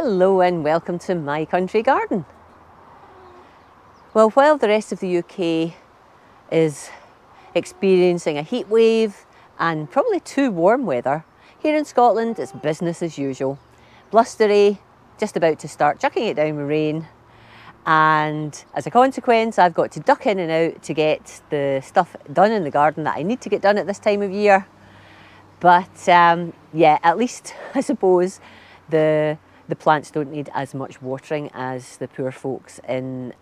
Hello and welcome to my country garden. Well, while the rest of the UK is experiencing a heat wave and probably too warm weather, here in Scotland it's business as usual. Blustery, just about to start chucking it down with rain, and as a consequence I've got to duck in and out to get the stuff done in the garden that I need to get done at this time of year. But yeah, at least I suppose the plants don't need as much watering as the poor folks in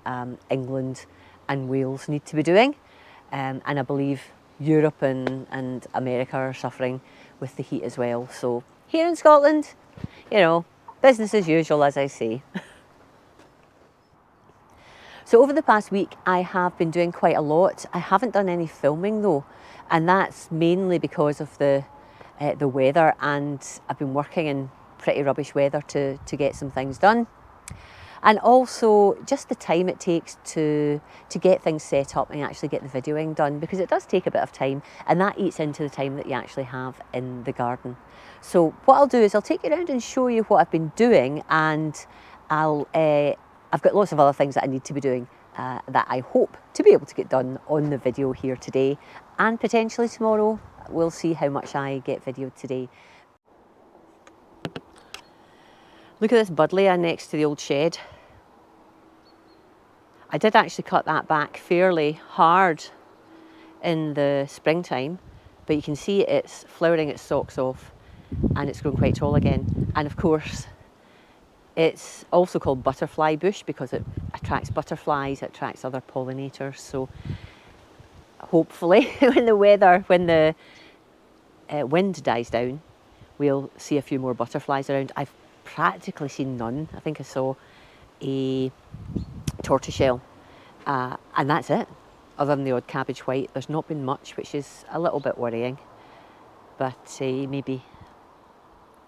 England and Wales need to be doing. And I believe Europe and America are suffering with the heat as well. So here in Scotland, you know, business as usual, as I say. So over the past week, I have been doing quite a lot. I haven't done any filming though, and that's mainly because of the weather, and I've been working in pretty rubbish weather to get some things done, and also just the time it takes to get things set up and actually get the videoing done, because it does take a bit of time and that eats into the time that you actually have in the garden. So what I'll do is I'll take you around and show you what I've been doing, and I've got lots of other things that I need to be doing that I hope to be able to get done on the video here today and potentially tomorrow. We'll see how much I get videoed today. Look at this buddleia next to the old shed. I did actually cut that back fairly hard in the springtime, but you can see it's flowering its socks off and it's grown quite tall again. And of course, it's also called butterfly bush because it attracts butterflies, it attracts other pollinators. So hopefully when the wind dies down, we'll see a few more butterflies around. I've practically seen none. I think I saw a tortoiseshell, and that's it. Other than the odd cabbage white, there's not been much, which is a little bit worrying. But maybe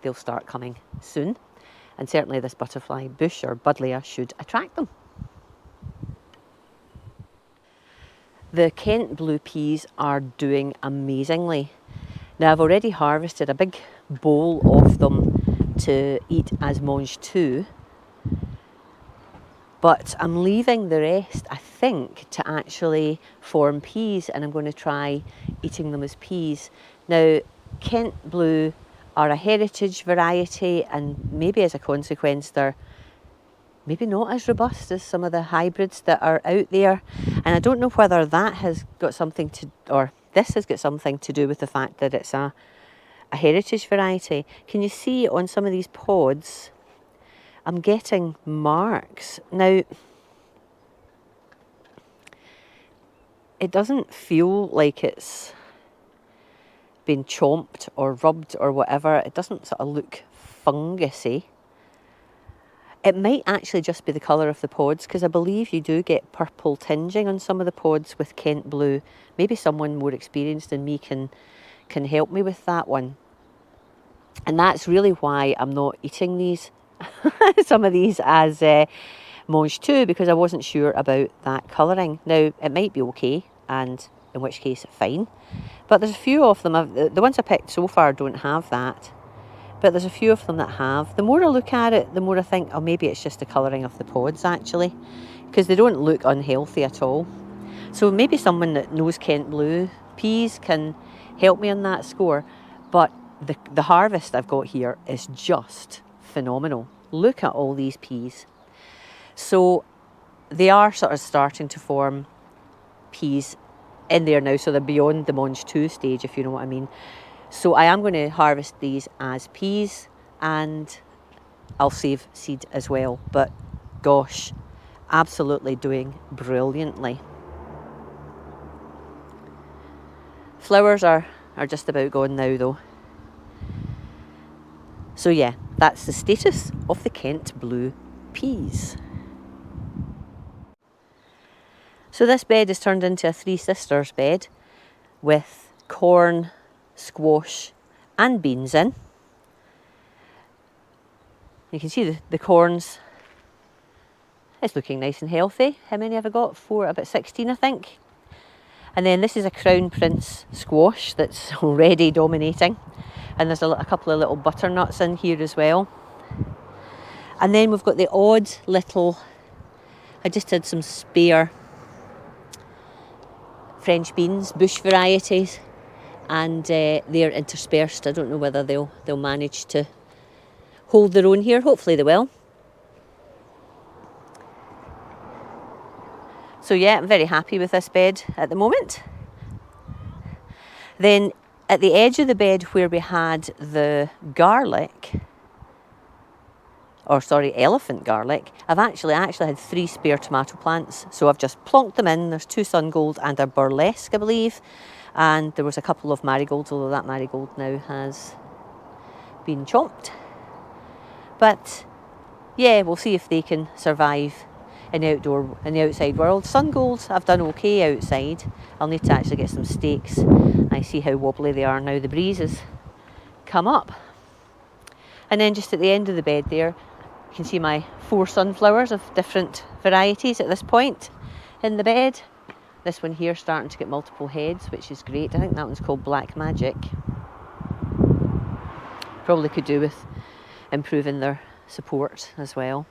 they'll start coming soon. And certainly this butterfly bush or buddleia should attract them. The Kent blue peas are doing amazingly. Now I've already harvested a big bowl of them to eat as mange tout, but I'm leaving the rest, I think, to actually form peas, and I'm going to try eating them as peas. Now, Kent blue are a heritage variety, and maybe as a consequence they're maybe not as robust as some of the hybrids that are out there. And I don't know whether that has got something to, or this has got something to do with the fact that it's a heritage variety. Can you see on some of these pods, I'm getting marks. Now, it doesn't feel like it's been chomped or rubbed or whatever. It doesn't sort of look fungusy. It might actually just be the colour of the pods, because I believe you do get purple tinging on some of the pods with Kent blue. Maybe someone more experienced than me can help me with that one. And that's really why I'm not eating these, some of these as mange tout, because I wasn't sure about that colouring. Now, it might be okay, and in which case, fine. But there's a few of them, the ones I picked so far don't have that. But there's a few of them that have. The more I look at it, the more I think, oh, maybe it's just the colouring of the pods actually, because they don't look unhealthy at all. So maybe someone that knows Kent blue peas can help me on that score. But the harvest I've got here is just phenomenal. Look at all these peas. So they are sort of starting to form peas in there now, so they're beyond the mange tout stage, if you know what I mean. So I am going to harvest these as peas, and I'll save seed as well. But gosh, absolutely doing brilliantly. Flowers are just about gone now though. So yeah, that's the status of the Kent blue peas. So this bed is turned into a Three Sisters bed with corn, squash and beans in. You can see the corns. It's looking nice and healthy. How many have I got? 4, about 16 I think. And then this is a Crown Prince squash that's already dominating. And there's a couple of little butternuts in here as well. And then we've got the odd little, I just had some spare French beans, bush varieties, and they're interspersed. I don't know whether they'll manage to hold their own here. Hopefully they will. So yeah, I'm very happy with this bed at the moment. Then at the edge of the bed where we had the garlic, or sorry, elephant garlic, I actually had 3 spare tomato plants. So I've just plonked them in. There's 2 sungold and a burlesque, I believe. And there was a couple of marigolds, although that marigold now has been chomped. But yeah, we'll see if they can survive in the outside world. Sungolds, I've done okay outside. I'll need to actually get some stakes. I see how wobbly they are now. The breeze has come up. And then just at the end of the bed there, you can see my 4 sunflowers of different varieties at this point in the bed. This one here starting to get multiple heads, which is great. I think that one's called Black Magic. Probably could do with improving their support as well.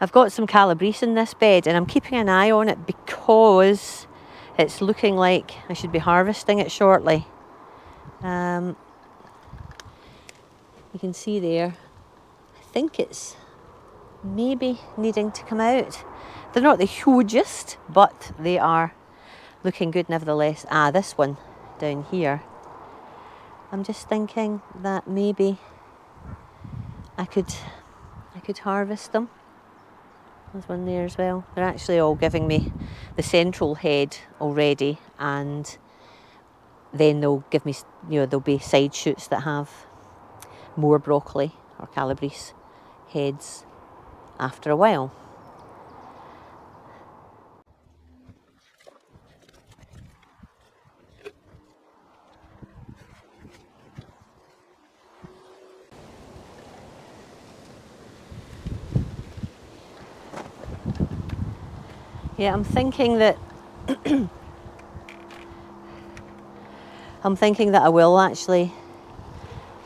I've got some calabrese in this bed and I'm keeping an eye on it because it's looking like I should be harvesting it shortly. You can see there, I think it's maybe needing to come out. They're not the hugest, but they are looking good nevertheless. This one down here. I'm just thinking that maybe I could harvest them. There's one there as well. They're actually all giving me the central head already, and then they'll give me, there'll be side shoots that have more broccoli or calabrese heads after a while. Yeah, I'm thinking that I will actually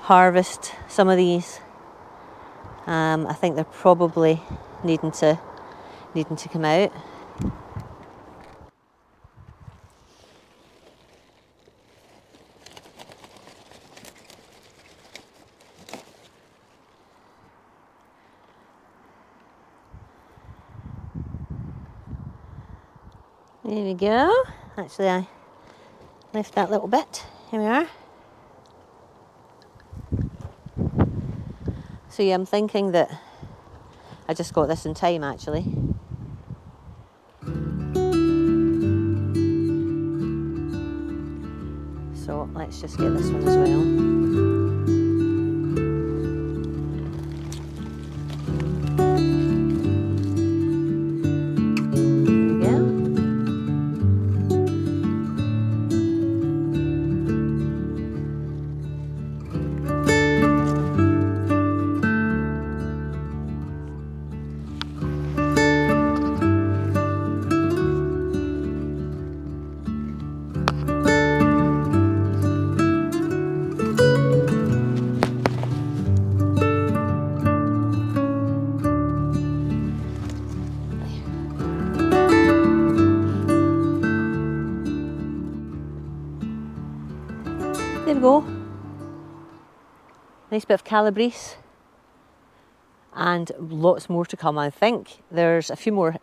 harvest some of these. I think they're probably needing to come out. There we go. Actually, I left that little bit. Here we are. So yeah, I'm thinking that I just got this in time actually. So let's just get this one as well. There we go. Nice bit of calabrese. And lots more to come. I think there's a few more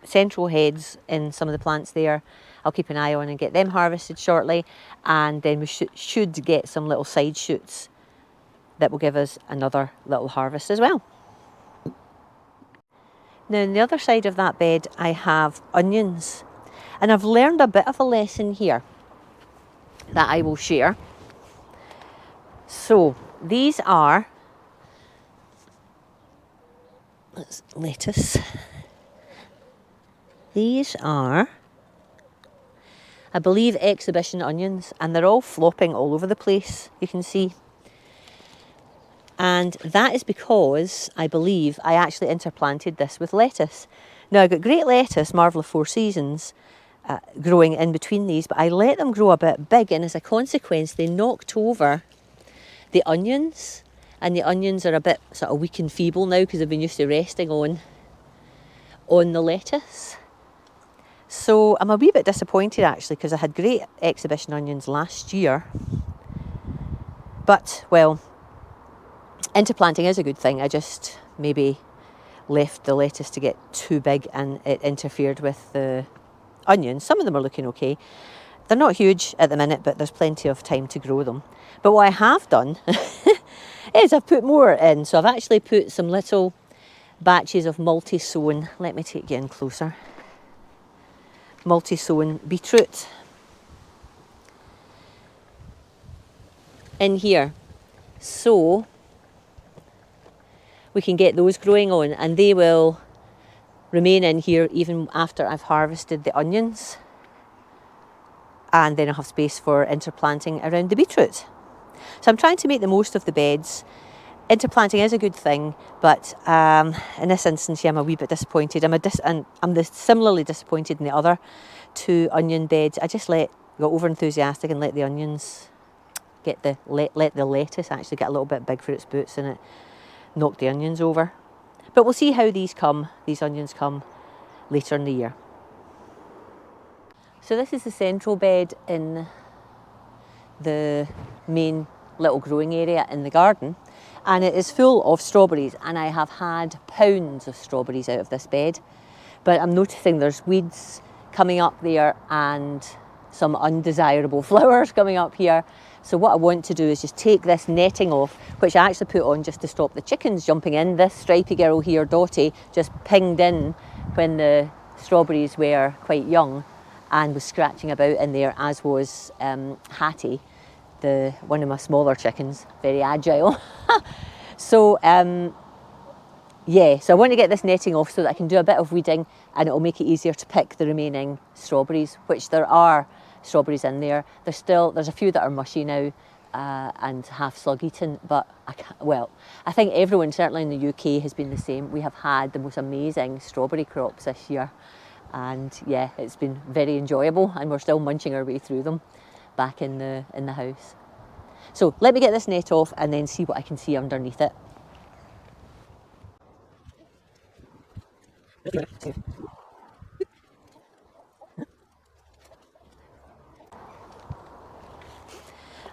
central heads in some of the plants there. I'll keep an eye on and get them harvested shortly. And then we should get some little side shoots that will give us another little harvest as well. Now on the other side of that bed I have onions. And I've learned a bit of a lesson here that I will share. So these are lettuce. These are, I believe, exhibition onions, and they're all flopping all over the place, you can see. And that is because I believe I actually interplanted this with lettuce. Now I've got great lettuce, Marvel of Four Seasons, growing in between these, but I let them grow a bit big, and as a consequence they knocked over the onions, and the onions are a bit sort of weak and feeble now because they've been used to resting on the lettuce. So I'm a wee bit disappointed actually, because I had great exhibition onions last year. But, well, interplanting is a good thing. I just maybe left the lettuce to get too big and it interfered with the onions. Some of them are looking okay. They're not huge at the minute, but there's plenty of time to grow them. But what I have done is I've put more in. So I've actually put some little batches of multi-sown, let me take you in closer, multi-sown beetroot in here. So we can get those growing on, and they will remain in here even after I've harvested the onions. And then I'll have space for interplanting around the beetroot. So I'm trying to make the most of the beds. Interplanting is a good thing, but in this instance, yeah, I'm a wee bit disappointed. I'm similarly disappointed in the other two onion beds. I just got over enthusiastic and let the onions let the lettuce actually get a little bit big for its boots, and it knocked the onions over. But we'll see how these onions come later in the year. So this is the central bed in the main little growing area in the garden, and it is full of strawberries, and I have had pounds of strawberries out of this bed. But I'm noticing there's weeds coming up there and some undesirable flowers coming up here. So what I want to do is just take this netting off, which I actually put on just to stop the chickens jumping in. This stripy girl here, Dottie, just pinged in when the strawberries were quite young and was scratching about in there, as was Hattie, one of my smaller chickens, very agile. So yeah, so I want to get this netting off so that I can do a bit of weeding, and it'll make it easier to pick the remaining strawberries, which there are strawberries in there. There's a few that are mushy now and half slug eaten, but I think everyone, certainly in the UK, has been the same. We have had the most amazing strawberry crops this year, and yeah, it's been very enjoyable, and we're still munching our way through them back in the house. So let me get this net off and then see what I can see underneath it.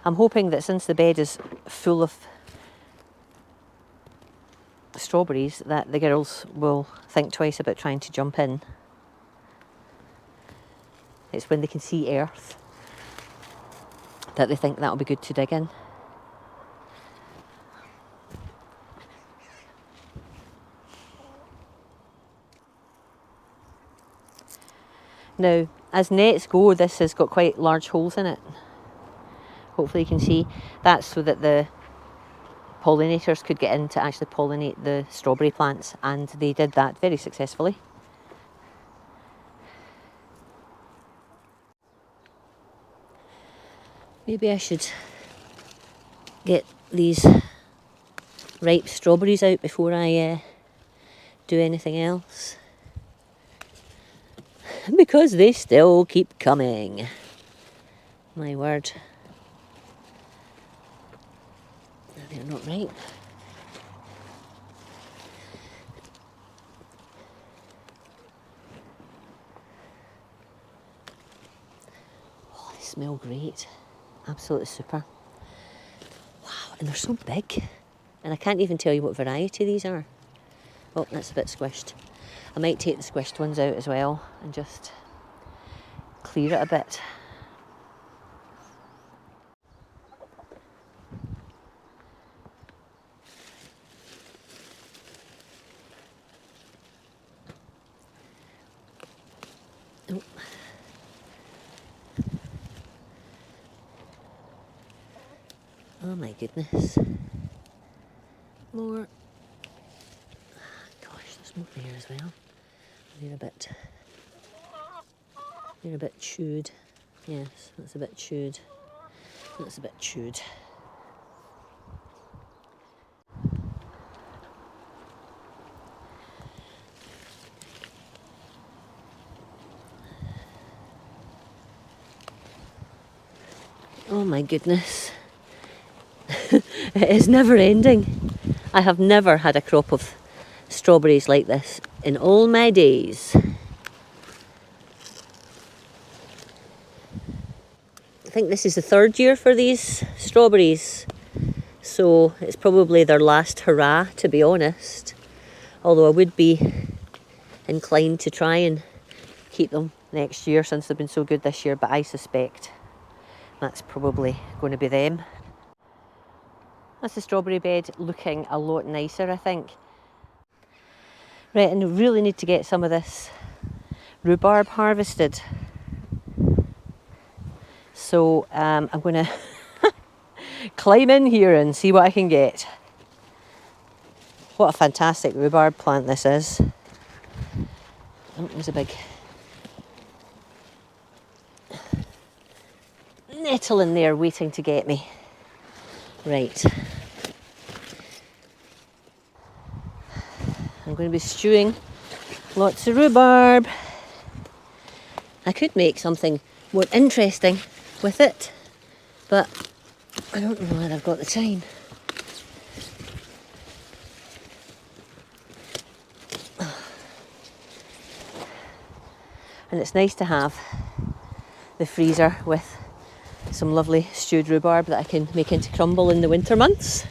I'm hoping that since the bed is full of strawberries, that the girls will think twice about trying to jump in. It's when they can see earth that they think that'll be good to dig in. Now, as nets go, this has got quite large holes in it. Hopefully you can see. That's so that the pollinators could get in to actually pollinate the strawberry plants, and they did that very successfully. Maybe I should get these ripe strawberries out before I do anything else, because they still keep coming. My word. They're not ripe. Oh, they smell great. Absolutely super. Wow, and they're so big. And I can't even tell you what variety these are. Oh, that's a bit squished. I might take the squished ones out as well and just clear it a bit. Oh. Oh my goodness. More. Gosh, there's more there as well. They're a bit chewed. Yes, that's a bit chewed. That's a bit chewed. Oh my goodness. It is never ending. I have never had a crop of strawberries like this in all my days. I think this is the third year for these strawberries, so it's probably their last hurrah, to be honest. Although I would be inclined to try and keep them next year since they've been so good this year, but I suspect that's probably going to be them. That's the strawberry bed looking a lot nicer, I think. Right, and we really need to get some of this rhubarb harvested. So I'm going to climb in here and see what I can get. What a fantastic rhubarb plant this is. Oh, there's a big nettle in there waiting to get me. Right. I'm going to be stewing lots of rhubarb. I could make something more interesting with it, but I don't know whether I've got the time. And it's nice to have the freezer with some lovely stewed rhubarb that I can make into crumble in the winter months.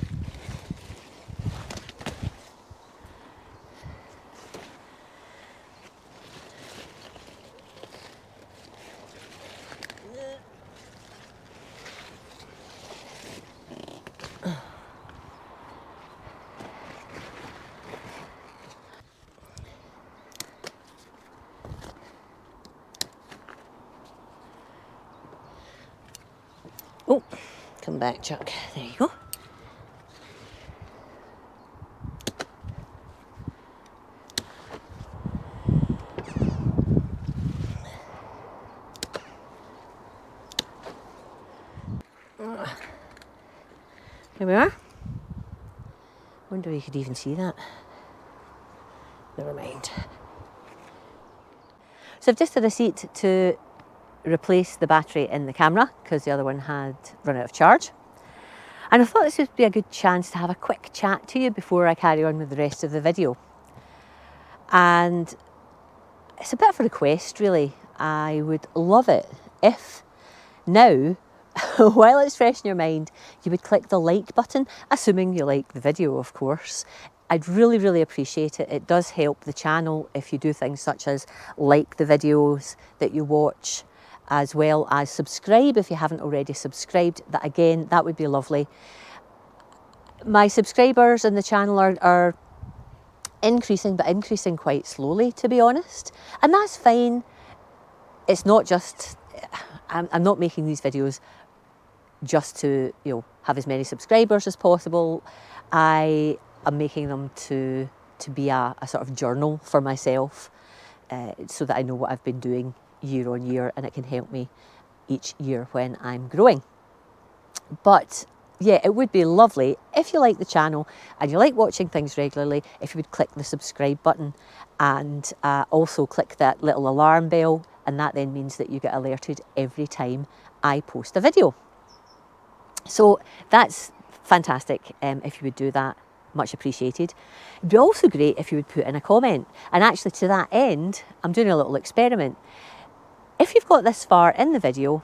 Oh, come back, Chuck. There you go. Here we are. Wonder if you could even see that. Never mind. So I've just had a seat to replace the battery in the camera because the other one had run out of charge. And I thought this would be a good chance to have a quick chat to you before I carry on with the rest of the video. And it's a bit of a request, really. I would love it if now, while it's fresh in your mind, you would click the like button, assuming you like the video, of course. I'd really, really appreciate it. It does help the channel if you do things such as like the videos that you watch, as well as subscribe if you haven't already subscribed. That again, that would be lovely. My subscribers in the channel are increasing, but increasing quite slowly, to be honest. And that's fine. It's not just, I'm not making these videos just to, you know, have as many subscribers as possible. I am making them to be a sort of journal for myself, so that I know what I've been doing year on year, and it can help me each year when I'm growing. But yeah, it would be lovely if you like the channel and you like watching things regularly, if you would click the subscribe button and also click that little alarm bell, and that then means that you get alerted every time I post a video. So that's fantastic. If you would do that, much appreciated. It'd be also great if you would put in a comment. And actually, to that end, I'm doing a little experiment. If you've got this far in the video,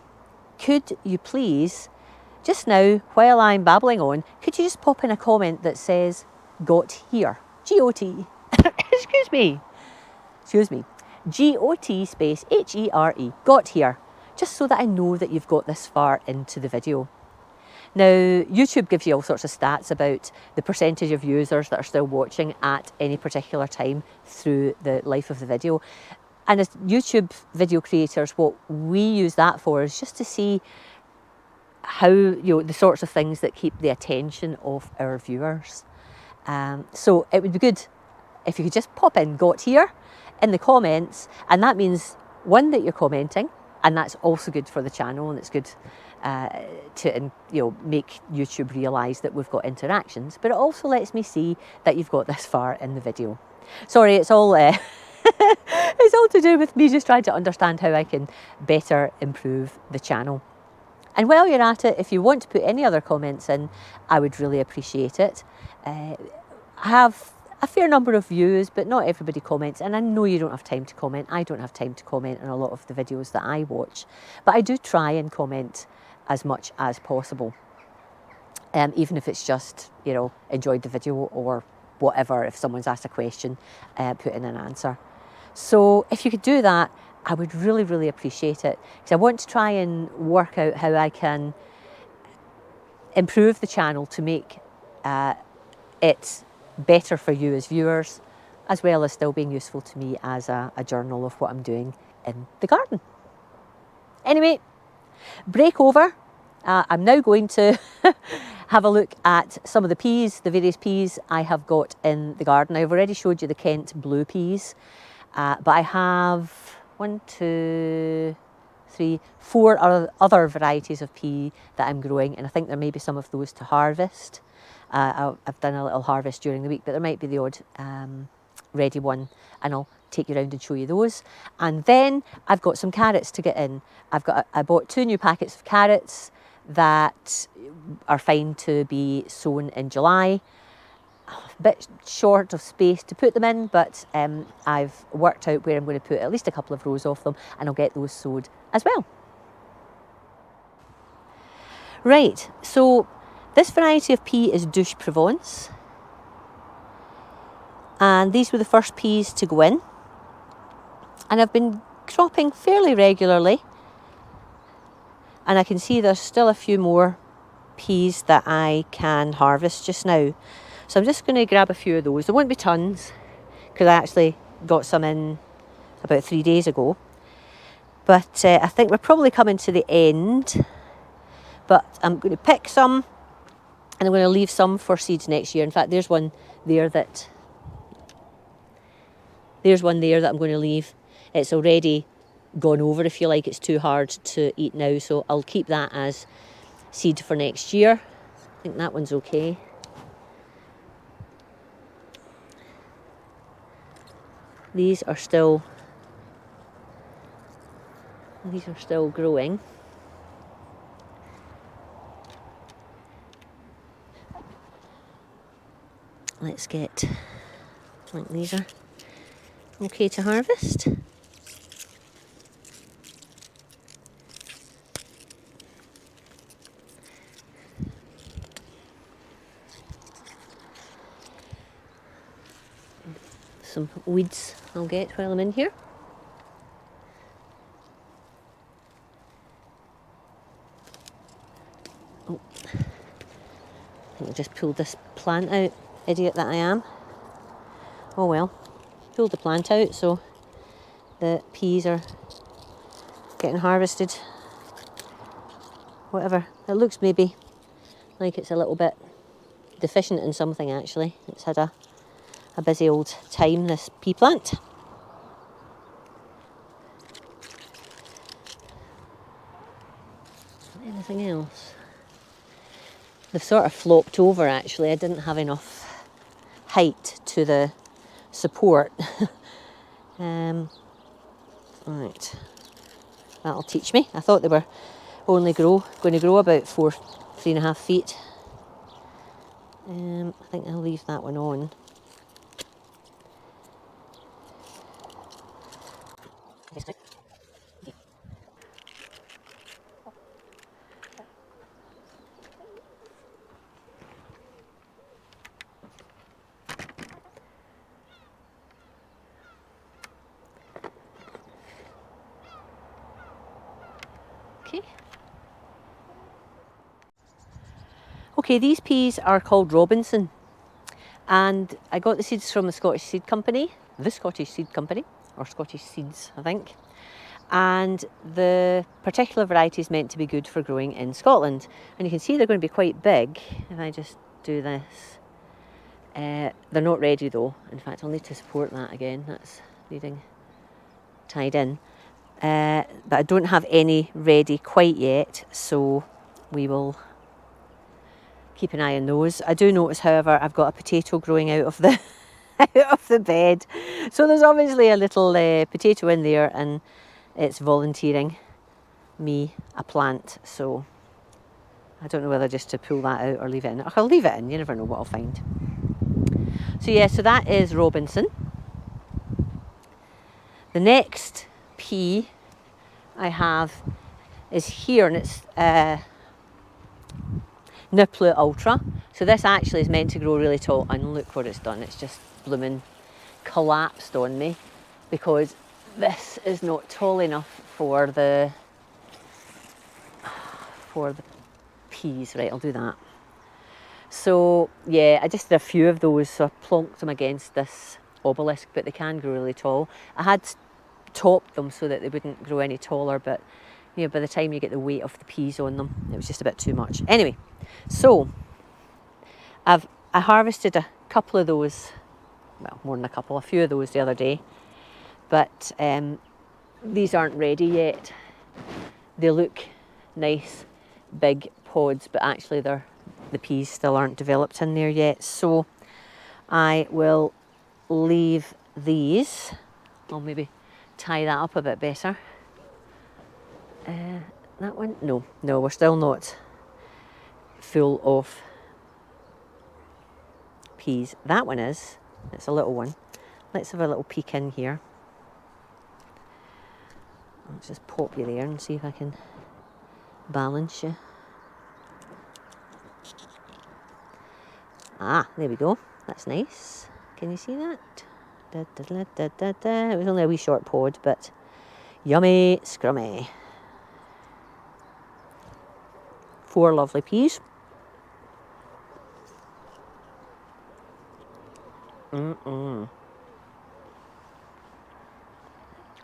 could you please, just now, while I'm babbling on, could you just pop in a comment that says, got here? G-O-T. Excuse me. G-O-T space H-E-R-E. Got here. Just so that I know that you've got this far into the video. Now, YouTube gives you all sorts of stats about the percentage of users that are still watching at any particular time through the life of the video. And as YouTube video creators, what we use that for is just to see how, you know, the sorts of things that keep the attention of our viewers. So it would be good if you could just pop in got here in the comments, and that means, one, that you're commenting, and that's also good for the channel, and it's good to, you know, make YouTube realise that we've got interactions, but it also lets me see that you've got this far in the video. Sorry, it's all it's all to do with me just trying to understand how I can better improve the channel. And while you're at it, if you want to put any other comments in, I would really appreciate it. I have a fair number of views, but not everybody comments. And I know you don't have time to comment. I don't have time to comment on a lot of the videos that I watch. But I do try and comment as much as possible. Even if it's just, you know, enjoyed the video or whatever. If someone's asked a question, put in an answer. So if you could do that, I would really, really appreciate it. Because I want to try and work out how I can improve the channel to make it better for you as viewers, as well as still being useful to me as a journal of what I'm doing in the garden. Anyway, break over. I'm now going to have a look at some of the peas, the various peas I have got in the garden. I've already showed you the Kent blue peas, but I have 1, 2, 3, 4 other varieties of pea that I'm growing, and I think there may be some of those to harvest. I've done a little harvest during the week, but there might be the odd ready one, and I'll take you around and show you those. And then I've got some carrots to get in. I bought 2 new packets of carrots that are fine to be sown in July. A bit short of space to put them in, but I've worked out where I'm going to put at least a couple of rows of them, and I'll get those sowed as well. Right, so this variety of pea is Douce Provence, and these were the first peas to go in, and I've been cropping fairly regularly, and I can see there's still a few more peas that I can harvest just now. So I'm just going to grab a few of those. There won't be tons, because I actually got some in about 3 days ago. But I think we're probably coming to the end. But I'm going to pick some, and I'm going to leave some for seeds next year. In fact, there's one there that I'm going to leave. It's already gone over, if you like. It's too hard to eat now, so I'll keep that as seed for next year. I think that one's okay. These are still growing. Let's get, I think these are okay to harvest. Some weeds I'll get while I'm in here. Oh, I think I just pulled this plant out, idiot that I am. Oh well, pulled the plant out, so the peas are getting harvested. Whatever, it looks maybe like it's a little bit deficient in something actually. It's had a busy old time, this pea plant. Anything else? They've sort of flopped over actually. I didn't have enough height to the support. Right, that'll teach me. I thought they were only going to grow about 3.5 feet. I think I'll leave that one on. Okay, these peas are called Robinson, and I got the seeds from the Scottish Seed Company, or Scottish Seeds, I think. And the particular variety is meant to be good for growing in Scotland. And you can see they're going to be quite big. If I just do this, they're not ready though. In fact, I'll need to support that again. That's needing tied in. But I don't have any ready quite yet, so we will keep an eye on those. I do notice, however, I've got a potato growing out of the out of the bed. So there's obviously a little potato in there, and it's volunteering me a plant. So I don't know whether just to pull that out or leave it in. I'll leave it in, you never know what I'll find. So yeah, so that is Robinson. The next pea I have is here, and it's Niplu Ultra. So this actually is meant to grow really tall, and look what it's done. It's just blooming collapsed on me because this is not tall enough for the peas. Right, I'll do that. So yeah, I just did a few of those, so I plonked them against this obelisk, but they can grow really tall. I had topped them so that they wouldn't grow any taller, but you know, by the time you get the weight of the peas on them, it was just a bit too much. Anyway, so I harvested a couple of those, well, more than a couple, a few of those the other day, but these aren't ready yet. They look nice, big pods, but actually the peas still aren't developed in there yet. So I will leave these. I'll maybe tie that up a bit better. That one? No, we're still not full of peas. That one is. It's a little one. Let's have a little peek in here. I'll just pop you there and see if I can balance you. Ah, there we go. That's nice. Can you see that? Da, da, da, da, da, da. It was only a wee short pod, but yummy, scrummy. 4 lovely peas.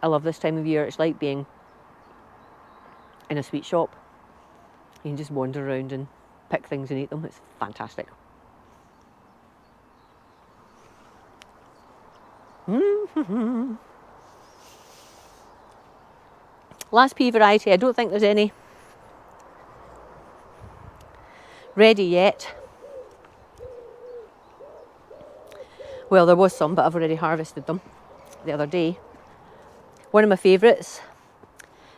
I love this time of year. It's like being in a sweet shop. You can just wander around and pick things and eat them. It's fantastic. Last pea variety, I don't think there's any ready yet. Well, there was some, but I've already harvested them the other day. One of my favourites,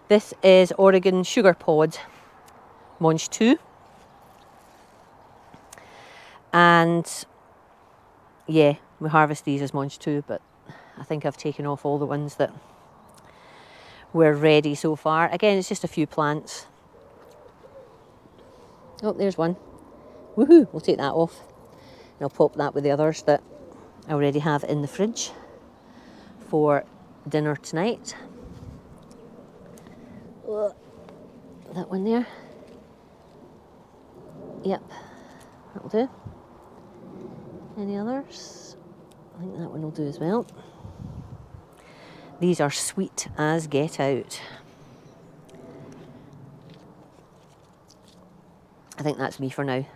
this is Oregon Sugar Pod Monge 2. And yeah, we harvest these as Monge 2, but I think I've taken off all the ones that were ready so far. Again, it's just a few plants. Oh, there's one. Woohoo, we'll take that off. And I'll pop that with the others that I already have in the fridge for dinner tonight. That one there. Yep, that'll do. Any others? I think that one will do as well. These are sweet as get out. I think that's me for now.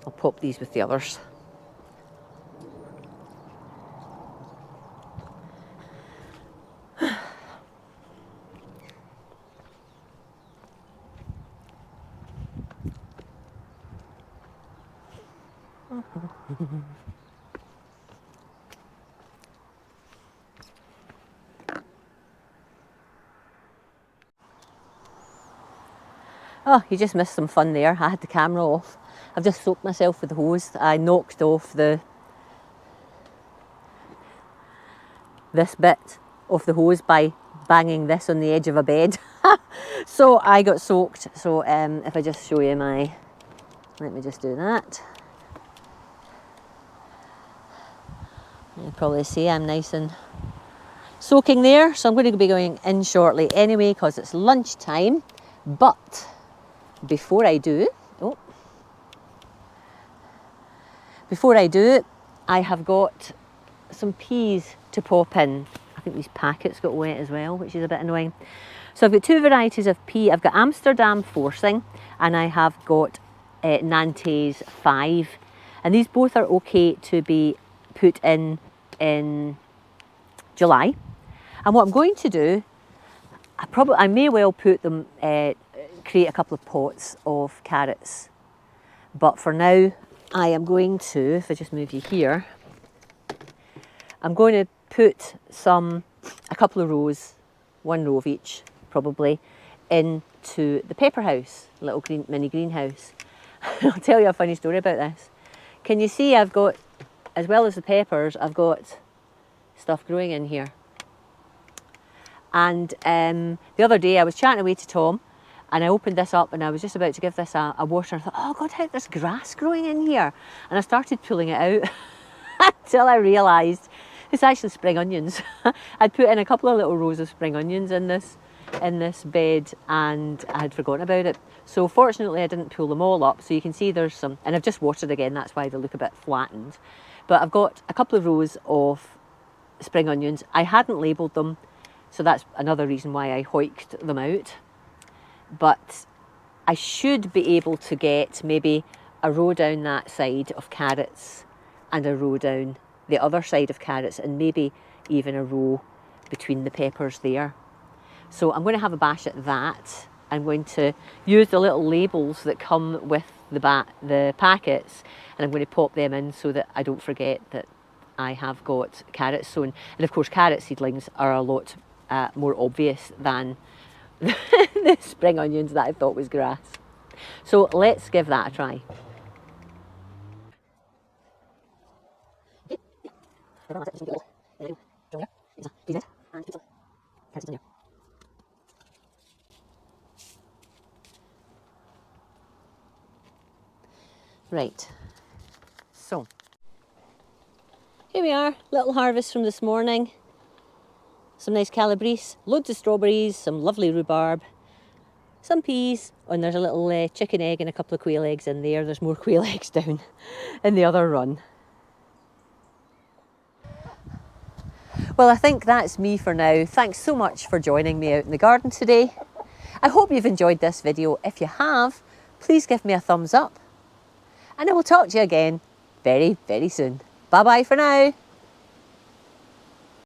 I'll pop these with the others. Oh, you just missed some fun there. I had the camera off. I've just soaked myself with the hose. I knocked off this bit of the hose by banging this on the edge of a bed. So I got soaked. So if I just show you let me just do that. You probably see I'm nice and soaking there. So I'm going to be going in shortly anyway because it's lunchtime. But before I do, I have got some peas to pop in. I think these packets got wet as well, which is a bit annoying. So I've got 2 varieties of pea. I've got Amsterdam Forcing and I have got Nantes 5. And these both are okay to be put in July. And what I'm going to do, I may well put them, create a couple of pots of carrots. But for now, I am going to, if I just move you here, I'm going to put a couple of rows, 1 row of each probably, into the paper house, little green mini greenhouse. I'll tell you a funny story about this. Can you see I've got, as well as the peppers, I've got stuff growing in here. And the other day I was chatting away to Tom, and I opened this up and I was just about to give this a water. I thought, oh God, there's grass growing in here. And I started pulling it out until I realised it's actually spring onions. I'd put in a couple of little rows of spring onions in this bed, and I had forgotten about it. So fortunately I didn't pull them all up, so you can see there's some, and I've just watered again, that's why they look a bit flattened. But I've got a couple of rows of spring onions. I hadn't labelled them, so that's another reason why I hoiked them out. But I should be able to get maybe a row down that side of carrots and a row down the other side of carrots, and maybe even a row between the peppers there. So I'm going to have a bash at that. I'm going to use the little labels that come with the packets, and I'm going to pop them in so that I don't forget that I have got carrots sown. And of course carrot seedlings are a lot more obvious than the spring onions that I thought was grass. So let's give that a try. Right, so here we are, little harvest from this morning. Some nice calabrese, loads of strawberries, some lovely rhubarb, some peas, and there's a little chicken egg and a couple of quail eggs in there. There's more quail eggs down in the other run. Well, I think that's me for now. Thanks so much for joining me out in the garden today. I hope you've enjoyed this video. If you have, please give me a thumbs up. And I will talk to you again very, very soon. Bye-bye for now.